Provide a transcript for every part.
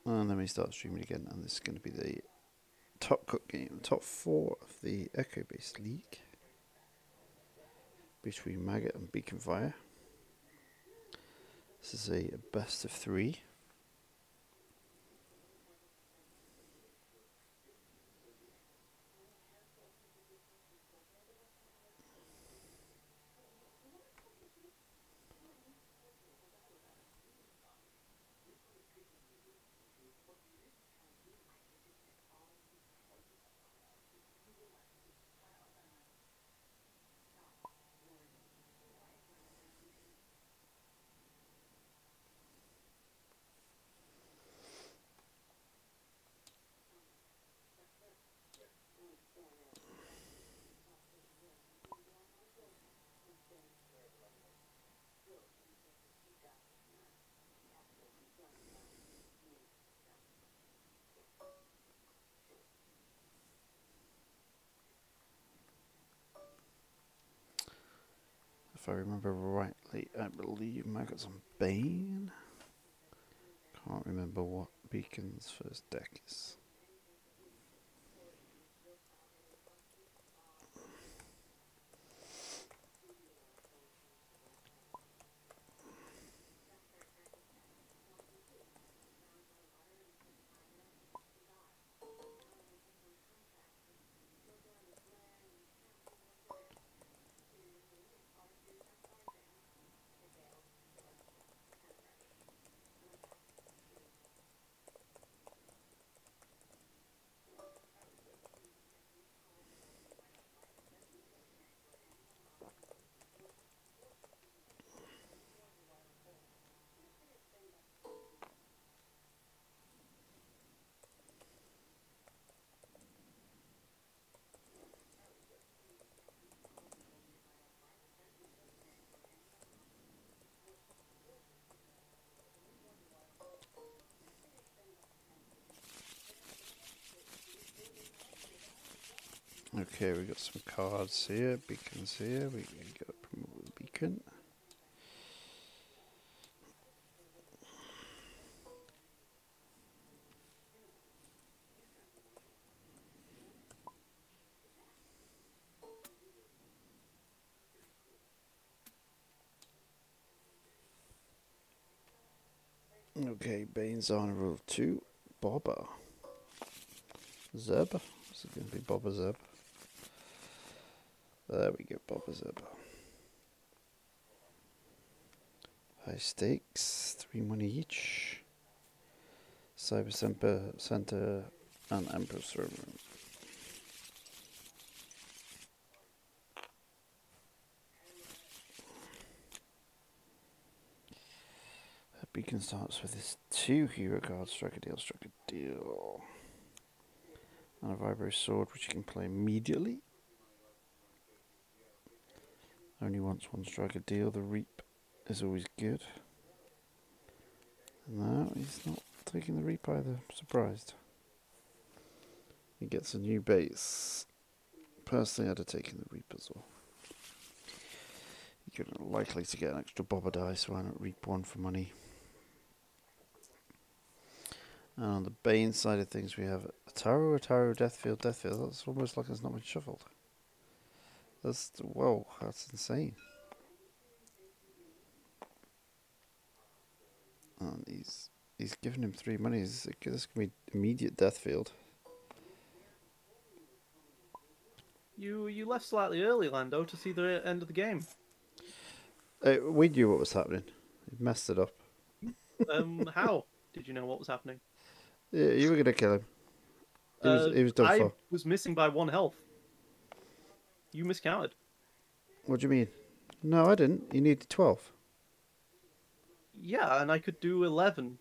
And then we start streaming again, and this is going to be the top cut game, top 4 of the Echobase League between Maggot and Beaconfire. This is a best of 3. If I remember rightly, I believe Maggot's on Bane. Can't remember what Beacon's first deck is. Okay, we got some cards here, beacons here. We can get a promote beacon. Okay, Bane's on rule 2. Boba. Zeb. Is it going to be Boba Zeb? There we go, Boba Zeb. High stakes, 3 money each. Cyber Center and Emperor's Room. Beacon starts with his 2 hero cards, strike a deal. And a Vibro Sword, which you can play immediately. Only once one strike a deal. The Reap is always good. No, he's not taking the Reap either. Surprised. He gets a new base. Personally, I'd have taken the Reap as well. You're likely to get an extra Boba die, so why not Reap 1 for money? And on the Bane side of things, we have a Taro, Deathfield. That's almost like it's not been shuffled. Whoa, that's insane. And he's given him 3 money. This can be immediate Deathfield. You left slightly early, Lando, to see the end of the game. We knew what was happening. He messed it up. How did you know what was happening? Yeah, you were gonna kill him. He was done for. I was missing by 1 health. You miscounted. What do you mean? No, I didn't. You needed 12. Yeah, and I could do 11.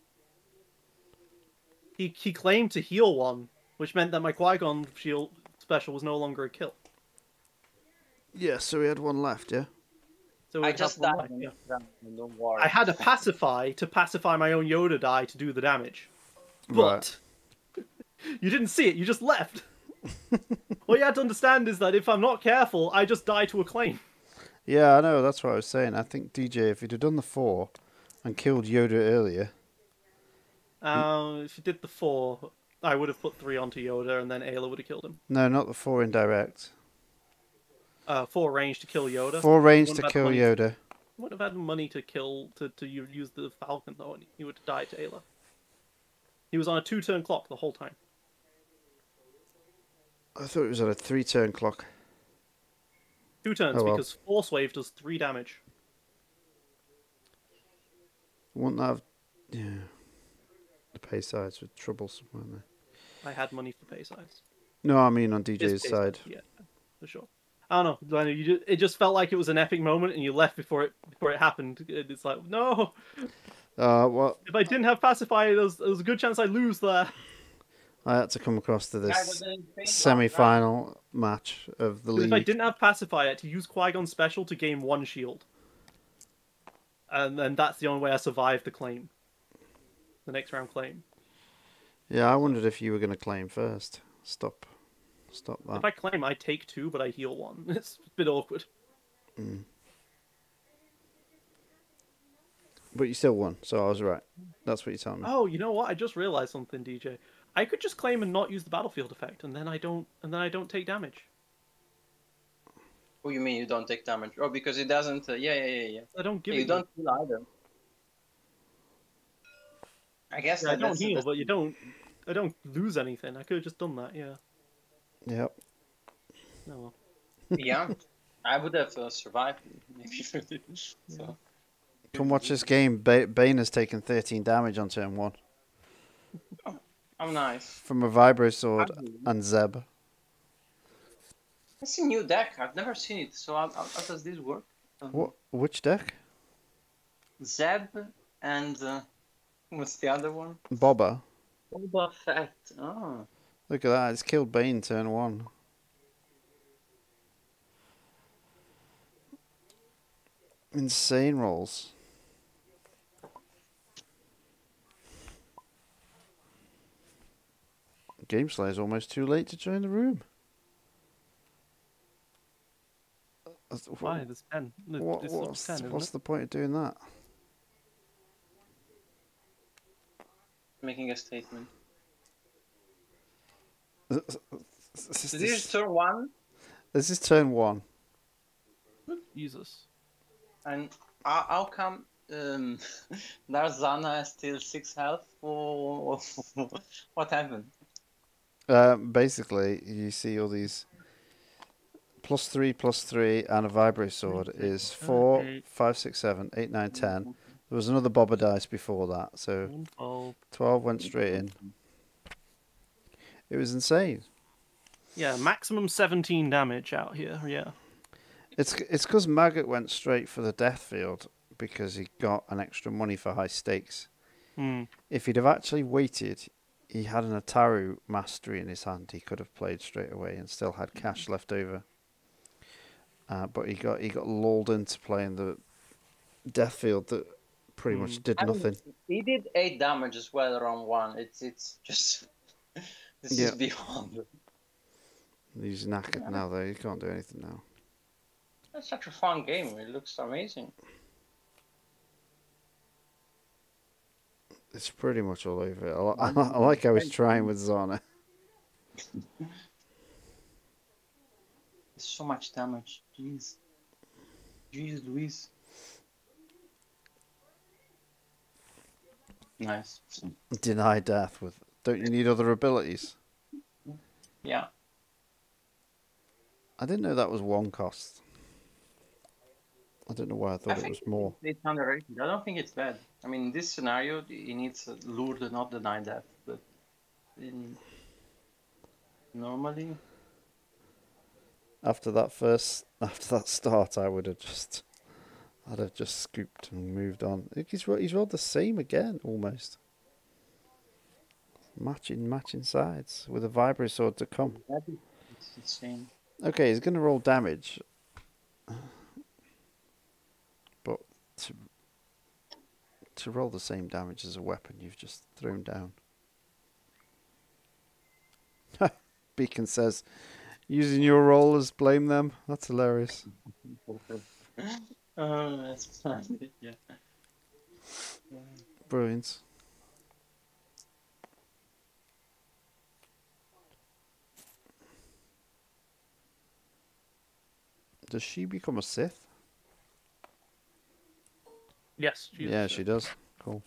He claimed to heal 1, which meant that my Qui-Gon shield special was no longer a kill. Yeah, so he had 1 left, yeah? So I just died. Yeah. Don't worry. I had a pacify to pacify my own Yoda die to do the damage. But you didn't see it, you just left. What you had to understand is that if I'm not careful, I just die to a claim. Yeah, I know, that's what I was saying. I think, DJ, if he'd have done the 4 and killed Yoda earlier, If you did the 4, I would have put 3 onto Yoda, and then Ayla would have killed him. No, not the 4 indirect. 4 range to kill Yoda. 4 range Wouldn't to have had kill money Yoda. Would have had money to kill to use the Falcon though, and he would have died to Ayla. He was on a 2-turn clock the whole time. I thought it was on a 3-turn clock. 2 turns Oh, well. because Force Wave does 3 damage. Wouldn't that have... Yeah. The pay sides were troublesome, weren't they? I had money for pay size. No, I mean on His DJ's pay side. size, yeah, for sure. I don't know. It just felt like it was an epic moment, and you left before it happened. It's like, no. Well, If I didn't have Pacify, there was a good chance I'd lose there. I had to come across to this semi-final match of the league. If I didn't have Pacify, I had to use Qui-Gon Special to gain 1 shield. And then that's the only way I survived the claim. The next round claim. Yeah, I wondered if you were going to claim first. Stop that. If I claim, I take 2, but I heal 1. It's a bit awkward. Mm. But you still won, so I was right. That's what you're telling me. Oh, you know what? I just realized something, DJ. I could just claim and not use the battlefield effect, and then I don't take damage. What do you mean you don't take damage? Oh, because it doesn't. Yeah. I don't give You it. don't heal either. I guess Yeah, I don't that's the heal, best- but I don't lose anything. I could have just done that. Yeah. Yep. Oh well. Yeah, I would have survived maybe for this. So. Come watch this game. Bane has taken 13 damage on turn 1 Oh, nice. from a Vibro Sword and Zeb. It's a new deck. I've never seen it. So how does this work? What? Which deck? Zeb and what's the other one? Boba. Boba Fett. Oh. Look at that. It's killed Bane turn 1. Insane rolls. Game Slayer's almost too late to join the room. Why? There's 10. It's 10, isn't What's it? the point of doing that? Making a statement. This So this is turn 1, is turn 1. Jesus. and how come Darth Zannah has still 6 health? Or what happened? Basically, you see all these +3/+3 and a Vibro Sword is 4, 5, 6, 7, 8, 9, 10. There was another Boba dice before that, so 12 went straight in. It was insane. Yeah, maximum 17 damage out here. Yeah. It's because Maggot went straight for the death field because he got an extra money for high stakes. If he'd have actually waited, he had an Ataru mastery in his hand. He could have played straight away and still had cash left over. But he got lulled into playing the death field that pretty much did nothing. He did 8 damage as well round 1. It's just this Yeah. is beyond. He's knackered now though. He can't do anything now. It's such a fun game. It looks amazing. It's pretty much all over it. I like how he's trying with Zannah. It's so much damage. Jeez Louise. Nice. Deny death with. Don't you need other abilities? Yeah. I didn't know that was 1 cost. I don't know why I thought it was more. It's underrated. I don't think it's bad. I mean, in this scenario, he needs lure to not deny death, but normally. After that start, I'd have just scooped and moved on. I think he's rolled the same again, almost. Matching sides with a Vibro Sword to come. It's insane. Okay, he's going to roll damage. But to roll the same damage as a weapon you've just thrown down. Beacon says, using your rollers, blame them. That's hilarious. Oh, that's funny. Yeah. Brilliant. Does she become a Sith? Yes. She's Yeah, she does. Cool.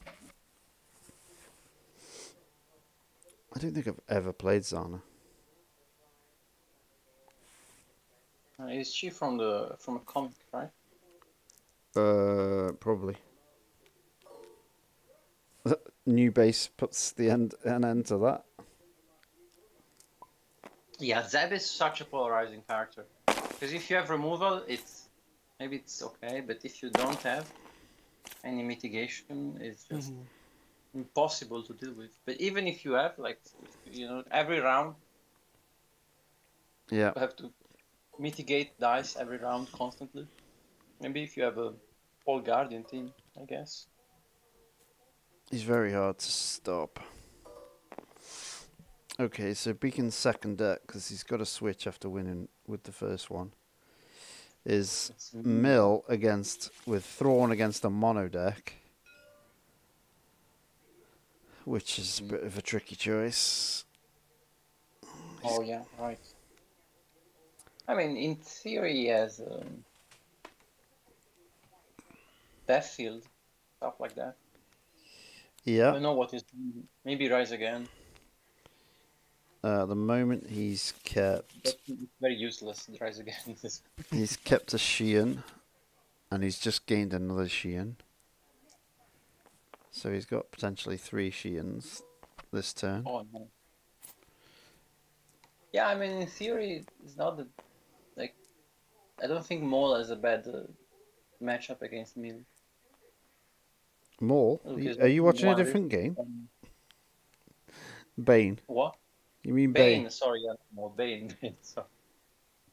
I don't think I've ever played Zannah. Is she from a comic, right? Probably. New base puts an end to that. Yeah, Zeb is such a polarizing character. Because if you have removal, maybe it's okay, but if you don't have any mitigation, it's just impossible to deal with. But even if you have, like, every round, Yeah. you have to mitigate dice every round constantly. Maybe if you have a whole Guardian team, I guess. He's very hard to stop. Okay, so Beacon's second deck, because he's got a switch after winning with the first one, is Mill with Thrawn against a mono deck, which is a bit of a tricky choice. Oh, yeah, right. I mean, in theory, he has Death Field, stuff like that. Yeah. I don't know what is. Maybe Rise Again. At the moment, he's kept. It's very useless. Rise Again. He's kept a Sheehan, and he's just gained another Sheehan. So he's got potentially 3 Sheehans this turn. Oh no. Yeah, I mean, in theory, it's not that. Like, I don't think Maul has a bad matchup against Mill. Maul? Are you watching a different game? Bane. What? You mean Bane? Sorry, yeah, no, Bane. Sorry.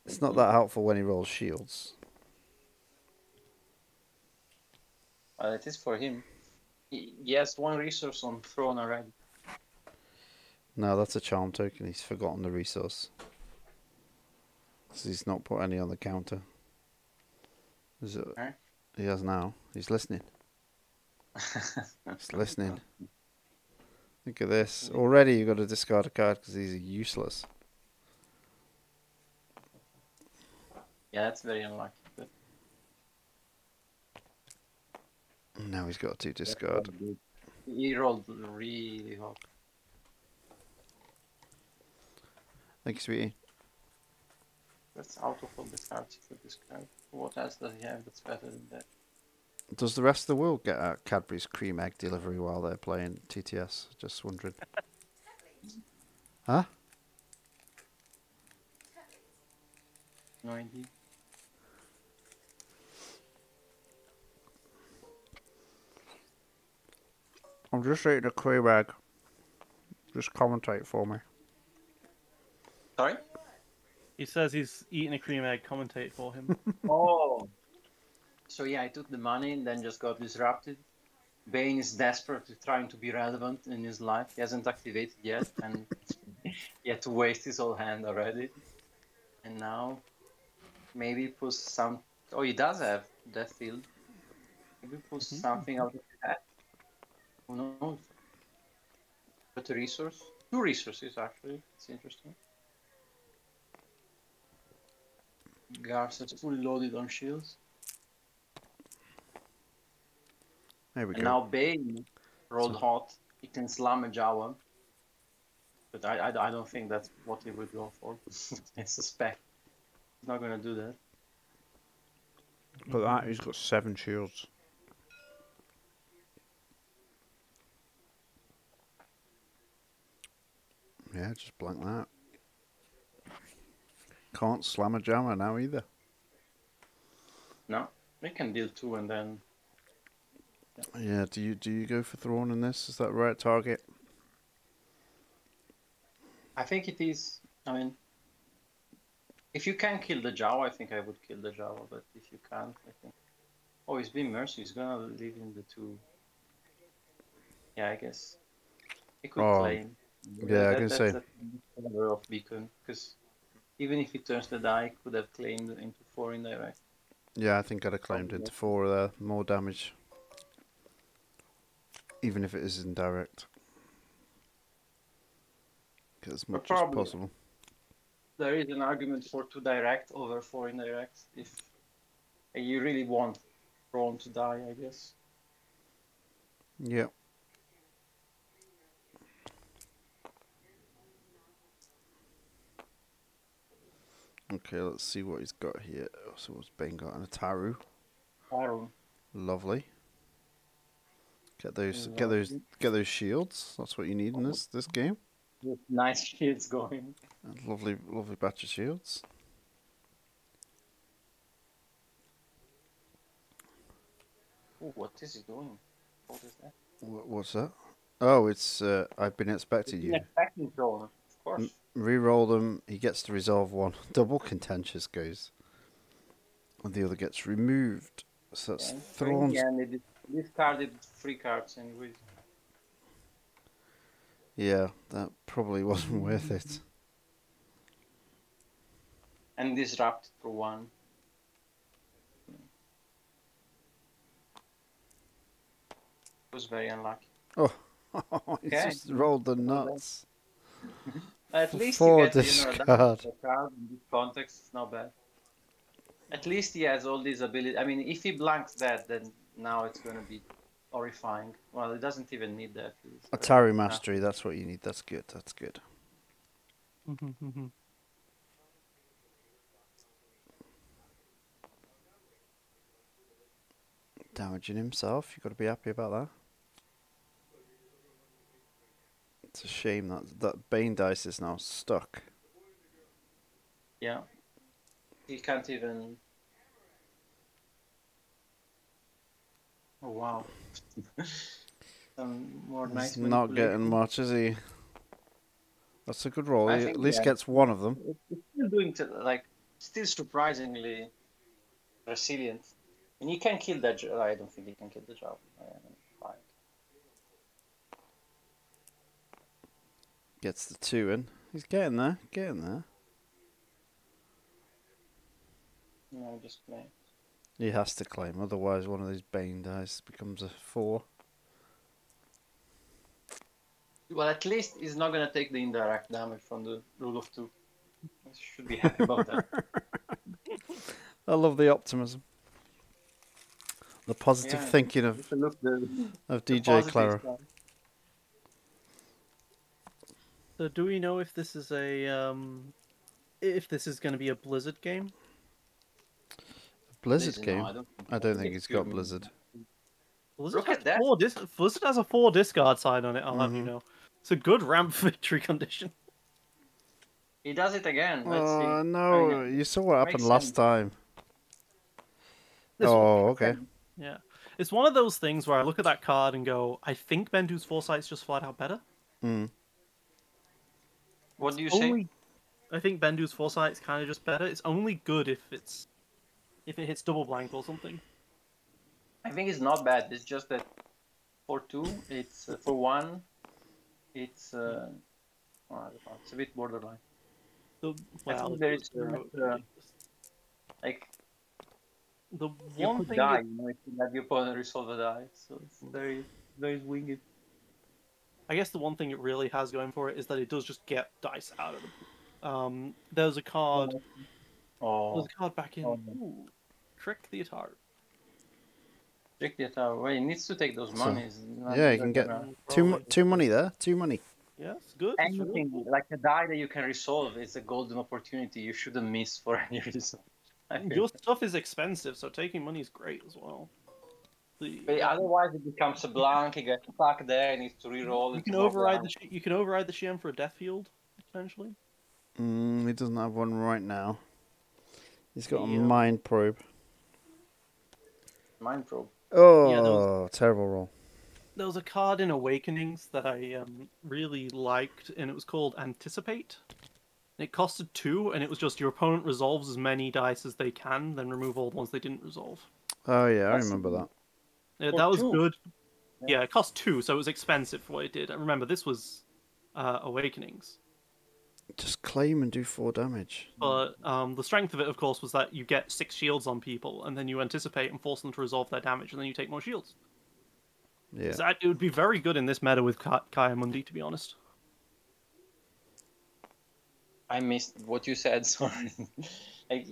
It's not that helpful when he rolls shields. It is for him. He has 1 resource on Throne already. No, that's a charm token. He's forgotten the resource. Because he's not put any on the counter. Huh? He has now. He's listening. He's listening. Look at this. Already you've got to discard a card because he's useless. Yeah, that's very unlucky. But Now he's got to discard. he rolled really hot. Thank you, sweetie. That's out of all the cards for this card. What else does he have that's better than that? Does the rest of the world get a Cadbury's cream egg delivery while they're playing TTS? Just wondering. Huh? No idea. I'm just eating a cream egg. Just commentate for me. Sorry? He says he's eating a cream egg. Commentate for him. Oh. So yeah, I took the money and then just got disrupted. Bane is desperately trying to be relevant in his life. He hasn't activated yet, and he had to waste his whole hand already. And now, maybe put some. Oh, he does have Death Field. Maybe put something out of his hat. Who knows? But a resource, 2 resources actually. It's interesting. Garth is fully loaded on shields. There we And go. now Bane rolled hot. He can slam a Jawa. But I don't think that's what he would go for. I suspect he's not going to do that. Look at that, he's got 7 shields. Yeah, just blank that. Can't slam a jammer now either. No, we can deal 2 and then. Yeah, do you go for Thrawn in this? Is that the right target? I think it is. I mean, if you can kill the Jawa, I think I would kill the Jawa. But if you can't, I think. Oh, he's being mercy. He's gonna leave in the 2. Yeah, I guess he could claim. Yeah, I can say. That's the power of Beacon, because even if he turns the die, he could have claimed into 4 indirect. Yeah, I think I'd have claimed into 4 there. More damage. Even if it is indirect. Get as much as possible. there is an argument for 2 direct over 4 indirect if you really want Braun to die, I guess. Yeah. Okay, let's see what he's got here. So what's Bane got? An Ataru. Taru. Lovely. Get those shields. That's what you need in this game. With nice shields going. Lovely batch of shields. Ooh, what is he doing? What is that? What's that? Oh, it's I've been expecting you. Expecting Braun, of course. Reroll them. He gets to resolve one. Double contentious goes, and the other gets removed. So that's Thrawn's. Yeah, and they discarded 3 cards anyways. Yeah, that probably wasn't worth it. And disrupted for 1. It was very unlucky. Oh, he just rolled the nuts. At least 4 you get discard. a card in this context. It's not bad. At least he has all these abilities. I mean, if he blanks that, then now it's going to be horrifying. Well, it doesn't even need that. Atari Mastery, that's what you need. That's good. That's good. Damaging himself. You've got to be happy about that. It's a shame that Bane dice is now stuck. Yeah. He can't even... Oh, wow. More nice. He's not getting much, is he? That's a good roll. He at least gets one of them. It's still doing, still surprisingly resilient. And he can kill that... I don't think he can kill the job. Fine. Gets the 2 in. He's getting there. Getting there. No, just play. He has to claim, otherwise one of these Bane dice becomes a 4. Well, at least he's not going to take the indirect damage from the rule of 2. I should be happy about that. I love the optimism. The positive thinking of DJ Clara. So do we know if this is going to be a Blizzard game? Blizzard game? No, I don't think it's got Blizzard. Blizzard has a 4 discard sign on it, I'll have you know. It's a good ramp victory condition. He does it again. Let's see. No, you saw what happened last time. Okay. Yeah. It's one of those things where I look at that card and go, I think Bendu's Foresight's just flat out better. What do you say? I think Bendu's Foresight's kind of just better. It's only good if it hits double blank or something. I think it's not bad. It's just that for 2, it's for 1, it's it's a bit borderline. The one you could die, if you let the opponent resolve a die, so it's very, very winged. I guess the one thing it really has going for it is that it does just get dice out of them. There's a card. There's a card back in. Ooh, Trick the Atari. Trick the Atari. Well, he needs to take those monies. Yeah, you can get two money there. 2 money. Yeah, it's good. Anything really like a die that you can resolve is a golden opportunity. You shouldn't miss for any reason. Your stuff is expensive, so taking money is great as well. But otherwise, it becomes a blank. You get stuck there. Needs to reroll. You can override the Shiem for a death field potentially. He doesn't have one right now. He's got a mind probe. Mind probe. Oh, terrible roll. There was a card in Awakenings that I really liked, and it was called Anticipate. It costed 2, and it was just your opponent resolves as many dice as they can, then remove all the ones they didn't resolve. Oh yeah, I remember that. Yeah, that was good. Yeah, it cost 2, so it was expensive for what it did. I remember this was Awakenings. Just claim and do 4 damage. But the strength of it, of course, was that you get 6 shields on people, and then you anticipate and force them to resolve their damage, and then you take more shields. Yeah. It would be very good in this meta with Kaya Mundi, to be honest. I missed what you said. Sorry. Like,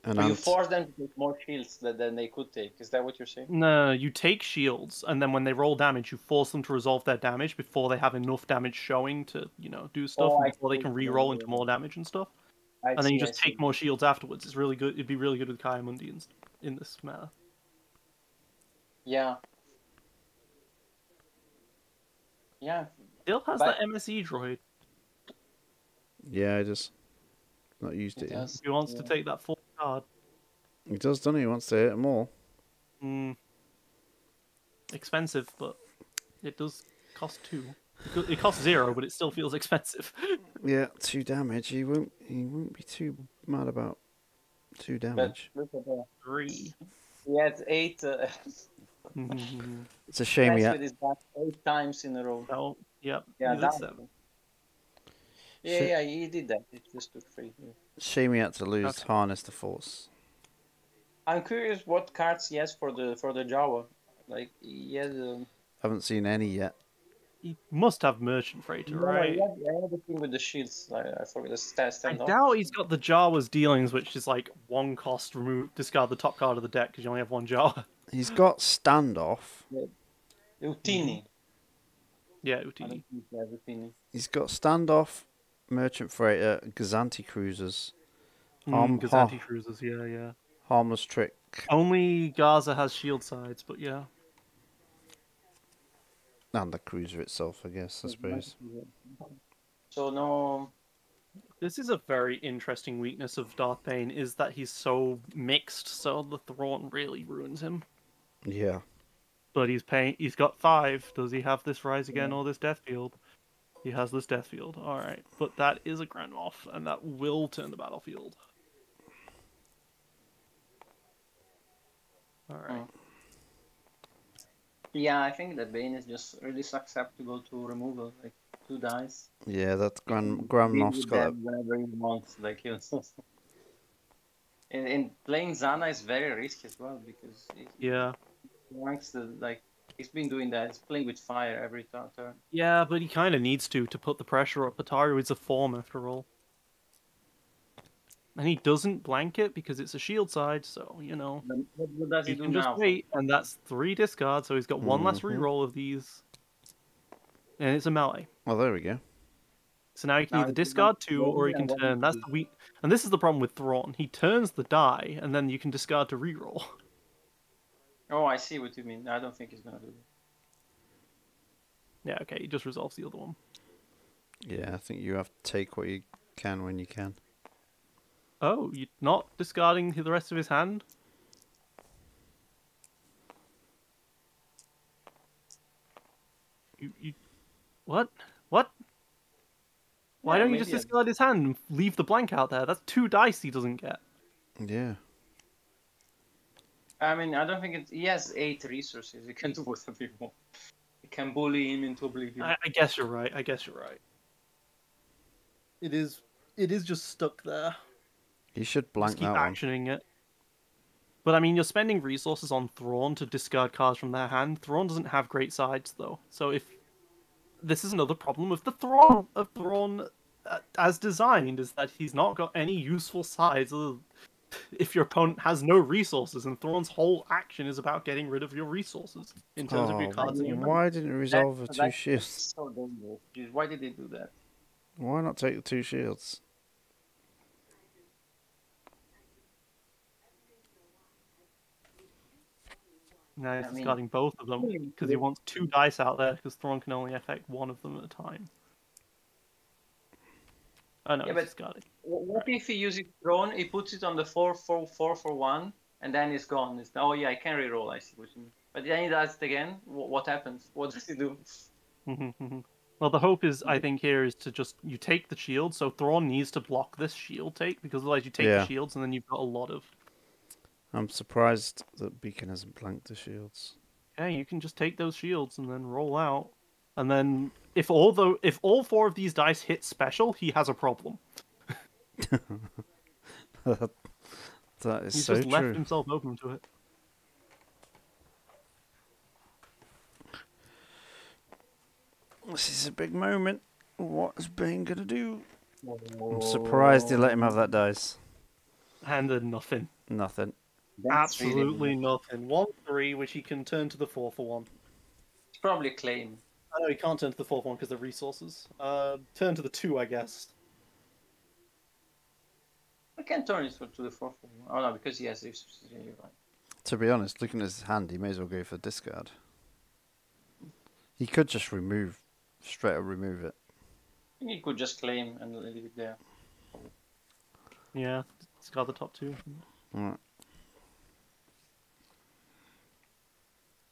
And so you force them to take more shields than they could take. Is that what you're saying? No, you take shields, and then when they roll damage, you force them to resolve their damage before they have enough damage showing to, do stuff, Oh, and I before they see. can re-roll into more damage and stuff. I And then you see. I just see. take more shields afterwards. It's really good. It'd be really good with Kaiamundi in this matter. Yeah. Yeah. Still has But- that MSE droid. Yeah, I just not used It it yet. does. He wants to take that full card. He does, doesn't he? He wants to hit them all. Expensive, but it does cost 2. It costs 0, but it still feels expensive. Yeah, 2 damage. He won't be too mad about 2 damage. Look at that. 3. He had 8. It's a shame he with had. his back 8 times in a row. Oh, yep. Yeah, He's that. at 7. Yeah, he did that. It just took 3. Yeah. Shame he had to lose Okay. Harness the Force. I'm curious what cards he has for the Jawa. Like he has. Haven't seen any yet. He must have Merchant Freighter, right? He had the thing with the shields. I forget the I stand off. doubt he's got the Jawa's dealings, which is like 1 cost, discard the top card of the deck because you only have 1 Jawa. He's got Standoff. Utini. Yeah, I Utini. don't think he has Utini. He's got Standoff, Merchant Freighter, Gazanti Cruisers, Gazanti Cruisers, yeah. Harmless Trick. Only Gaza has shield sides, but yeah. And the cruiser itself, I guess, I suppose. So no. This is a very interesting weakness of Darth Bane, is that he's so mixed, so the Thrawn really ruins him. Yeah. But he's got 5. Does he have this Rise Again or this Death Field? He has this Death Field, alright. But that is a Grand Moff, and that will turn the battlefield. Alright. Yeah, I think that Bane is just really susceptible to removal, like 2 dice. Yeah, that Grand Deal Moff's with got them whenever he wants, like he'll. And playing Zannah is very risky as well because Yeah. he likes to he's been doing that. He's playing with fire every turn. Yeah, but he kind of needs to put the pressure up. Ataru is a form after all. And he doesn't blank it because it's a shield side, so, What does he he do can now? just wait, and that's 3 discards, so he's got 1 less reroll of these. And it's a melee. Oh, there we go. So now you can Now either he can discard 2, roll or he and can what turn. he That's do. the weak. And this is the problem with Thrawn. He turns the die, and then you can discard to reroll. Oh, I see what you mean. I don't think he's gonna do that. Yeah, okay, he just resolves the other one. Yeah, I think you have to take what you can when you can. Oh, you're not discarding the rest of his hand? You what? What? Why Yeah, don't you maybe just I- discard his hand and leave the blank out there? That's 2 dice he doesn't get. Yeah. I mean, I don't think he has 8 resources. He can do whatever he wants. He can bully him into oblivion. I guess you're right. It is just stuck there. You should Just blank keep that one. actioning it. But I mean, you're spending resources on Thrawn to discard cards from their hand. Thrawn doesn't have great sides, though. So if this is another problem with the Thrawn as designed, is that he's not got any useful sides. If your opponent has no resources, and Thrawn's whole action is about getting rid of your resources in terms of your cards and your money. Why didn't it resolve the That's 2 shields? so dangerous. Jeez, why did they do that? Why not take the 2 shields? Now he's I mean- discarding both of them because he wants 2 dice out there because Thrawn can only affect 1 of them at a time. Oh no, Yeah, he's but- discarding. What if he uses drone? He puts it on the 4-4-4-1, and then it's gone. Oh yeah, I can reroll. I see what you mean. But then he does it again. What happens? What does he do? Well, the hope is, I think, here is to just you take the shield. So Thrawn needs to block this shield take because otherwise you take Yeah. the shields and then you've got a lot of. I'm surprised that Beacon hasn't blanked the shields. Yeah, you can just take those shields and then roll out. And then if all 4 of these dice hit special, he has a problem. That is He's so just left true. himself open to it. This is a big moment. What is Bane gonna do? I'm surprised they let him have that dice. And then nothing. Nothing. That's Absolutely really nothing. 1-3, which he can turn to the 4 for 1. it's probably claim. I know he can't turn to the 4 for 1 because of resources. Turn to the 2, I guess. I can turn it to the 4 for 1. Oh no, because he has resources. Yeah, you're right. To be honest, looking at his hand, he may as well go for discard. He could just straight up remove it. I think he could just claim and leave it there. Yeah, discard the top 2. Right.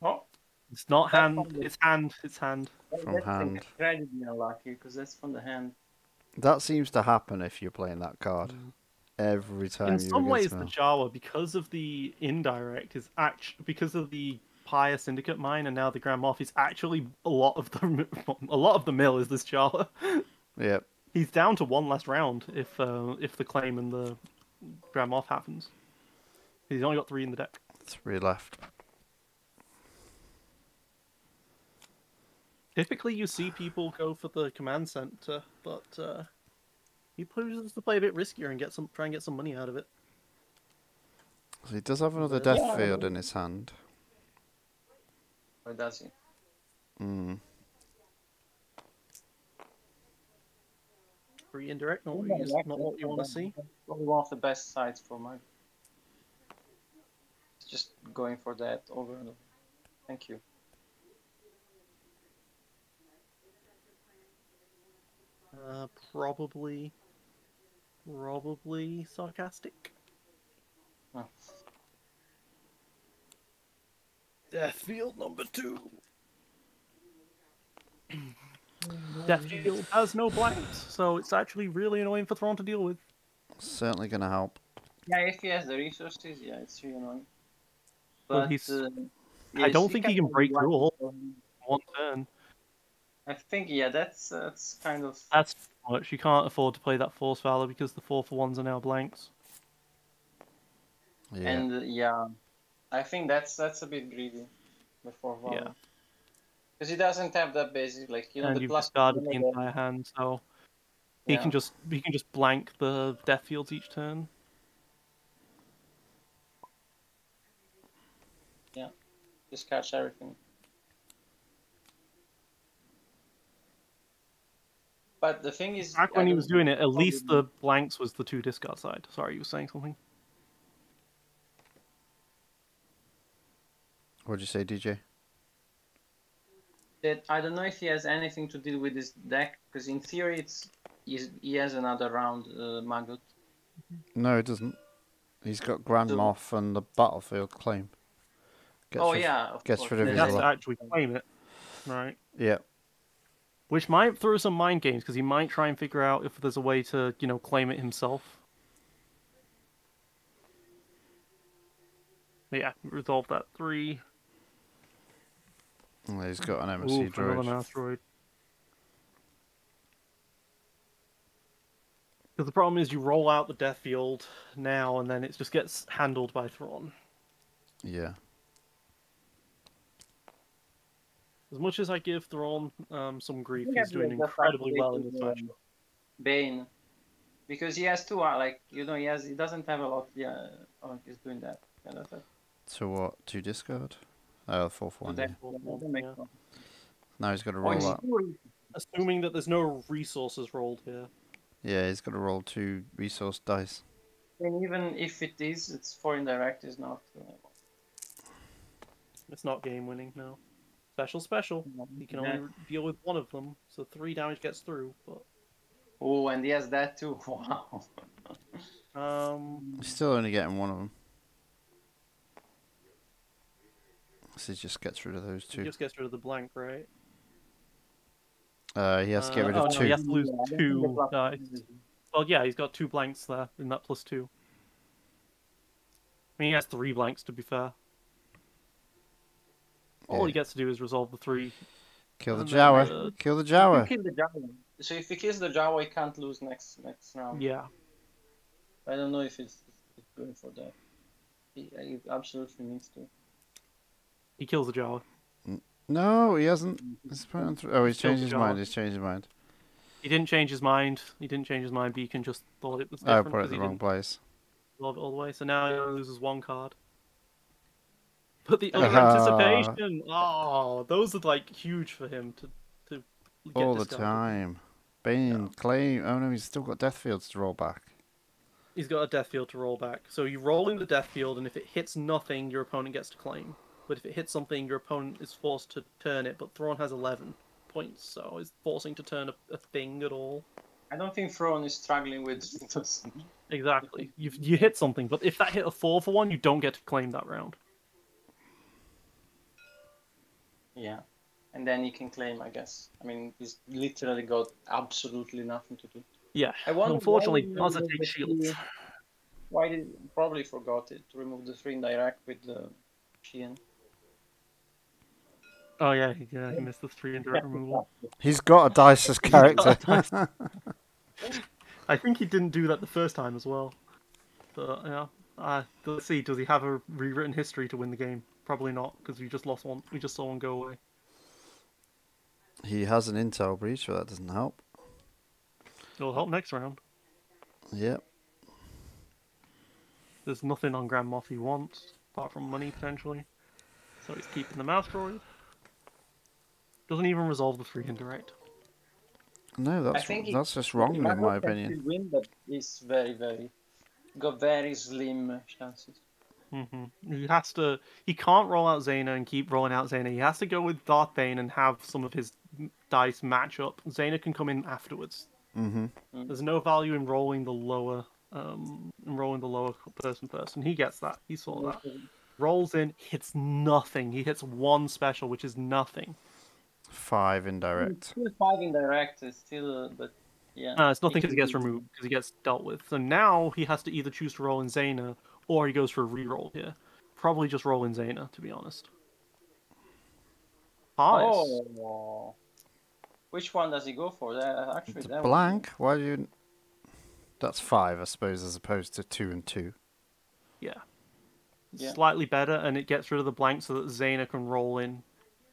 Oh, It's not That's hand, fine. it's hand, it's hand. From that's hand. incredibly unlucky because that's from the hand. That seems to happen if you're playing that card. Every time In you're some ways, against the me. Jawa, because of the indirect, is because of the Pyre Syndicate mine and now the Grand Moff, is actually a lot of the mill is this Jawa. Yep. He's down to 1 last round if the claim and the Grand Moff happens. He's only got 3 in the deck. 3 left. Typically, you see people go for the command center, but he chooses to play a bit riskier and try and get some money out of it. So he does have another Yeah. death field in his hand. Or does he? Hmm. 3 indirect, not what you want to see. Probably one of the best sides for Maggot. Just going for that over and over. Thank you. Probably sarcastic. Oh. Death field number 2. Death field has no blanks, so it's actually really annoying for Thrawn to deal with. Certainly going to help. Yeah, if he has the resources, yeah, it's really annoying. Well, But he's- I yes, don't think he can break through all all. 1 turn. I think yeah, that's kind of That's too much. You can't afford to play that Force Valor because the 4 for 1s are now blanks. Yeah. and yeah, I think that's a bit greedy before Valor. Yeah. Because he doesn't have that basic like And the you've plus discarded the one again. entire hand, so he Yeah. can just blank the death fields each turn. Just catch everything. But the thing is, Back I when he don't was doing it, think at least the probably- blanks was the 2 discard side. Sorry, you were saying something? What'd you say, DJ? that I don't know if he has anything to deal with this deck because in theory he has another round Maggot. No, it doesn't. He's got Grand So- Moff and the Battlefield claim. Oh yeah, of gets course. rid of He his has lot. to actually claim it, right? Yeah. Which might throw some mind games because he might try and figure out if there's a way to, claim it himself. But yeah, resolve that 3. Well, he's got an MSC Ooh, for another droid. asteroid. Because the problem is you roll out the death field now, and then it just gets handled by Thrawn. Yeah. Oh, As much as I give Thrawn some grief, think he's I doing believe that's incredibly well in actually this match. Bane, because he has two he doesn't have a lot. Yeah, he's doing that. Yeah, that's it. So what? 2 discard? Oh, 4 for 1. Yeah. That makes sense. Now he's got to Oh, roll he's that. doing- Assuming that there's no resources rolled here. Yeah, he's got to roll 2 resource dice. And even if it is, it's 4 indirect is not. It's not game winning, no. Special. He can Yeah. only deal with 1 of them, so 3 damage gets through. But Oh, and he has that too. Wow. He's still only getting 1 of them. So he just gets rid of those he 2. just gets rid of the blank, right? He has to get rid oh, of no, 2. he has to lose Yeah, I don't think 2 the plus- dice. Well, yeah, he's got 2 blanks there in that +2. I mean, he has 3 blanks to be fair. All he Yeah. gets to do is resolve the 3. Kill the and then, Jawa. Kill the Jawa. Kill the Jawa. So if he kills the Jawa, he can't lose next round. Yeah. I don't know if it's going for that. He absolutely needs to. He kills the Jawa. No, he hasn't. He's put on oh, he's Kill changed the his Jawa. mind. He's changed his mind. He didn't change his mind. He didn't change his mind. Beacon just thought it was I different put it in because the he wrong didn't place. love it all the way. So now he only loses one card. But the other Ah. anticipation, oh, those are like huge for him to get All the discarded. time. Bane, claim. Oh no, he's still got death fields to roll back. He's got a death field to roll back. So you roll in the death field, and if it hits nothing, your opponent gets to claim. But if it hits something, your opponent is forced to turn it. But Thrawn has 11 points, so is forcing to turn a thing at all. I don't think Thrawn is struggling with. Exactly. You hit something, but if that hit a 4 for 1, you don't get to claim that round. Yeah, and then he can claim, I guess. I mean, he's literally got absolutely nothing to do. Yeah. I wonder Unfortunately, why because did it takes shields. Why did probably forgot it to remove the 3 indirect with the Sheehan. Oh yeah, he missed the 3 indirect removal. He's got a dice character. I think he didn't do that the first time as well. But yeah, let's see. Does he have a rewritten history to win the game? Probably not, because we just lost one. We just saw one go away. He has an intel breach, but that doesn't help. It'll help next round. Yep. There's nothing on Grand Moff he wants, apart from money potentially. So he's keeping the mouse droid. Doesn't even resolve the 3 indirect. No, that's just wrong in my opinion. He win, but he's very got very slim chances. He can't roll out Zannah and keep rolling out Zannah. He has to go with Darth Bane and have some of his dice match up. Zannah can come in afterwards. There's no value in rolling the lower person. He gets that. He saw that. Rolls in, hits nothing. He hits 1 special, which is nothing. 5 indirect. Still 5 indirect is still, but yeah. It's nothing because he gets removed, because he gets dealt with. So now he has to either choose to roll in Zannah, or he goes for a reroll here. Probably just roll in Zannah, to be honest. Oh. Which one does he go for? Actually, that blank? Why do you... That's 5, I suppose, as opposed to 2 and 2. Yeah. Slightly better, and it gets rid of the blank so that Zannah can roll in.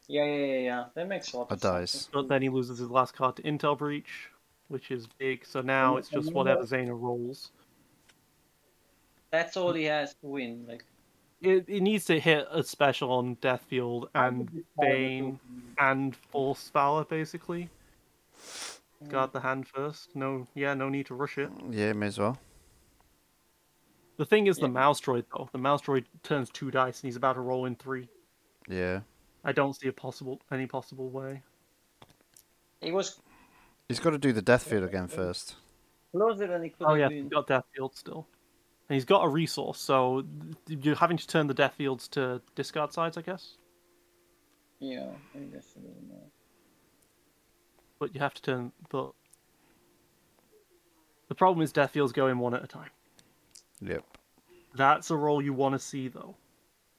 Yeah. That makes a lot of sense. But then he loses his last card to Intel Breach, which is big. So now it's just whatever Zannah rolls. That's all he has to win. Like it needs to hit a special on Death Field and Bane and Force Valor, basically. Guard the hand first. No need to rush it. Yeah, may as well. The thing is the mouse droid, though. The mouse droid turns 2 dice and he's about to roll in 3. Yeah. I don't see any possible way. He's got to do the death field again first. Closer than he could have been. He's got death field still. And he's got a resource, so you're having to turn the death fields to discard sides, I guess? Yeah, I guess a little more. But you have to turn... But the problem is death fields go in 1 at a time. Yep. That's a roll you want to see, though.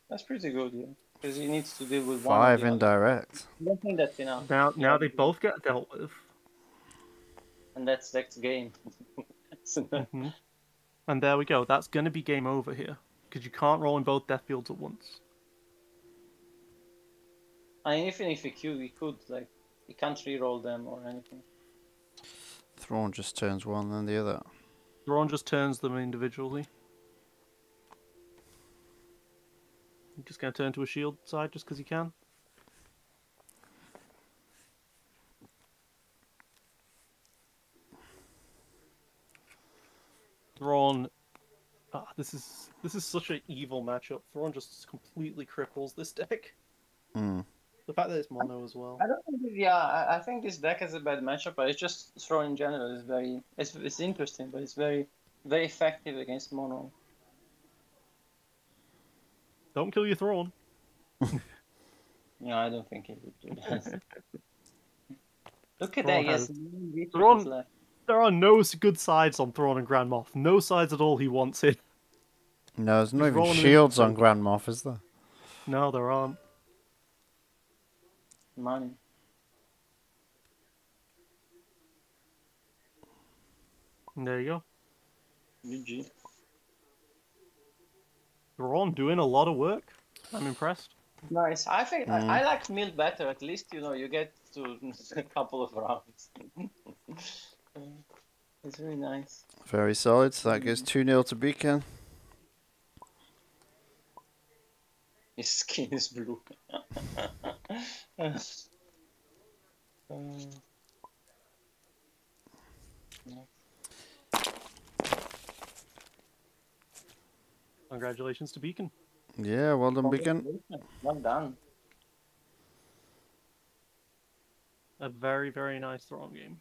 That's pretty good, yeah. Because he needs to deal with 5 indirect. I don't think that's enough. Now they both get dealt with. And that's next game. And there we go. That's going to be game over here. Because you can't roll in both death fields at once. I mean, even if he could, like, he can't re-roll them or anything. Thrawn just turns one, then the other. Thrawn just turns them individually. I'm just going to turn to a shield side just because he can. Thrawn... this is such an evil matchup. Thrawn just completely cripples this deck. The fact that it's mono as well. I don't think, I think this deck has a bad matchup, but it's just Thrawn in general is very... It's interesting, but it's very, very effective against mono. Don't kill your Thrawn. No, I don't think he would do that. Look at that, yes. Thrawn, there are no good sides on Thrawn and Grand Moff. No sides at all he wants in. No, there's not even shields on Grand Moff, is there? No, there aren't. Money. And there you go. GG. Thrawn doing a lot of work. I'm impressed. Nice. I think I like Mill better. At least, you get to a couple of rounds. It's very nice. Very solid. So that goes 2-0 to Beacon. His skin is blue. Congratulations to Beacon. Yeah, well done, Beacon. Well done. A very, very nice throwing game.